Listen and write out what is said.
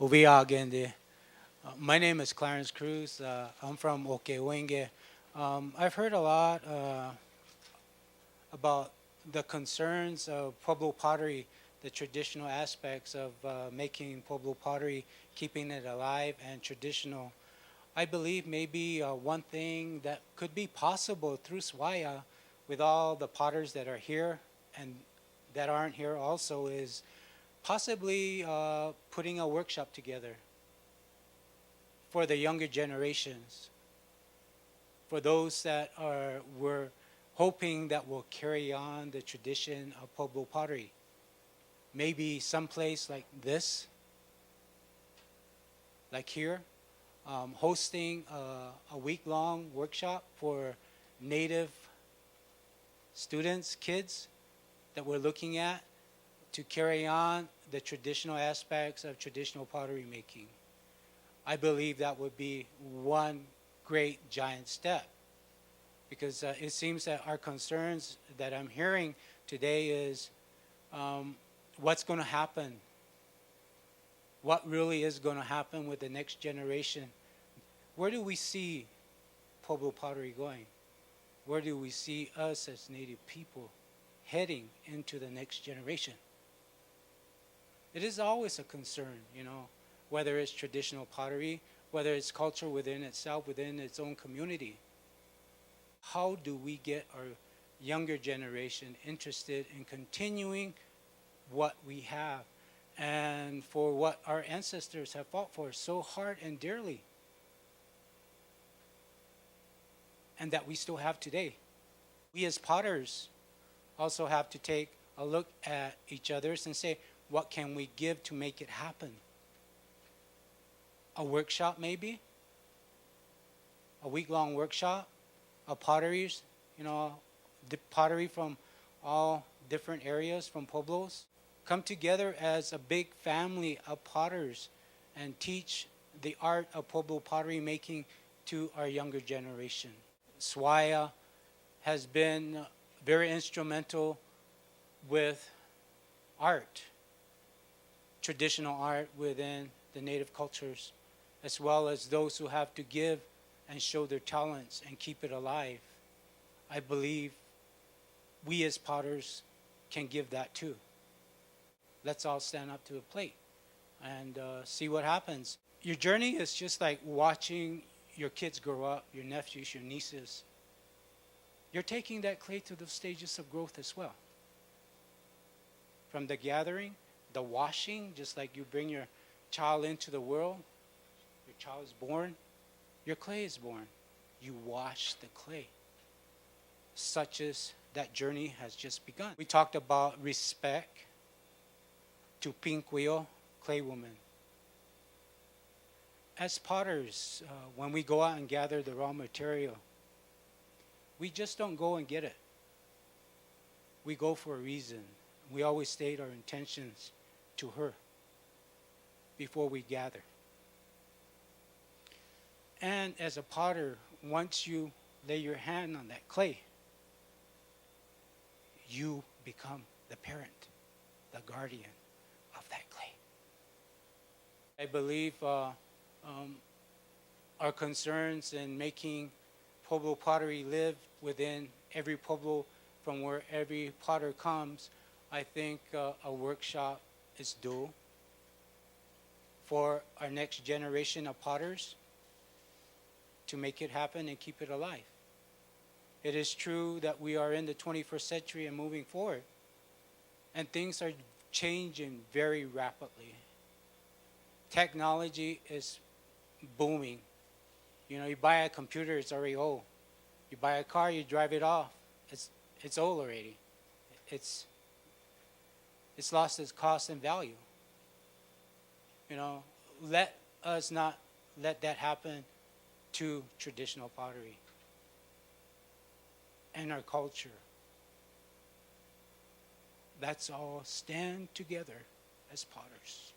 Uviagende. My name is Clarence Cruz. I'm from Okewenge. I've heard a lot about the concerns of Pueblo pottery, the traditional aspects of making Pueblo pottery, keeping it alive and traditional. I believe maybe one thing that could be possible through SWAIA with all the potters that are here and that aren't here also is possibly putting a workshop together for the younger generations, for those that we're hoping that will carry on the tradition of Pueblo pottery. Maybe someplace like this, like here, hosting a week-long workshop for native students, kids that we're looking at to carry on the traditional aspects of traditional pottery making. I believe that would be one great giant step, because it seems that our concerns that I'm hearing today is what's going to happen, what really is going to happen with the next generation. Where do we see Pueblo pottery going? Where do we see us as Native people heading into the next generation? It is always a concern, whether it's traditional pottery, whether it's culture within itself, within its own community. How do we get our younger generation interested in continuing what we have and for what our ancestors have fought for so hard and dearly, and that we still have today? We as potters also have to take a look at each other's and say, what can we give to make it happen? A workshop maybe? A week-long workshop of potteries, the pottery from all different areas, from Pueblos. Come together as a big family of potters and teach the art of Pueblo pottery making to our younger generation. SWAIA has been very instrumental with art, traditional art within the native cultures, as well as those who have to give and show their talents and keep it alive. I believe we as potters can give that too. Let's all stand up to a plate and see what happens. Your journey is just like watching your kids grow up, your nephews, your nieces. You're taking that clay to the stages of growth as well. From the gathering, the washing, just like you bring your child into the world, your child is born, your clay is born. You wash the clay. Such as that journey has just begun. We talked about respect to Pinkweo, clay woman. As potters, when we go out and gather the raw material, we just don't go and get it. We go for a reason. We always state our intentions to her before we gather. And as a potter, once you lay your hand on that clay, you become the parent, the guardian of that clay. I believe our concerns in making Pueblo pottery live within every Pueblo from where every potter comes, I think a workshop is due for our next generation of potters to make it happen and keep it alive. It is true that we are in the 21st century and moving forward, and things are changing very rapidly. Technology is booming. You buy a computer, it's already old. You buy a car, you drive it off, it's old already. It's lost its cost and value. Let us not let that happen to traditional pottery and our culture. Let's all stand together as potters.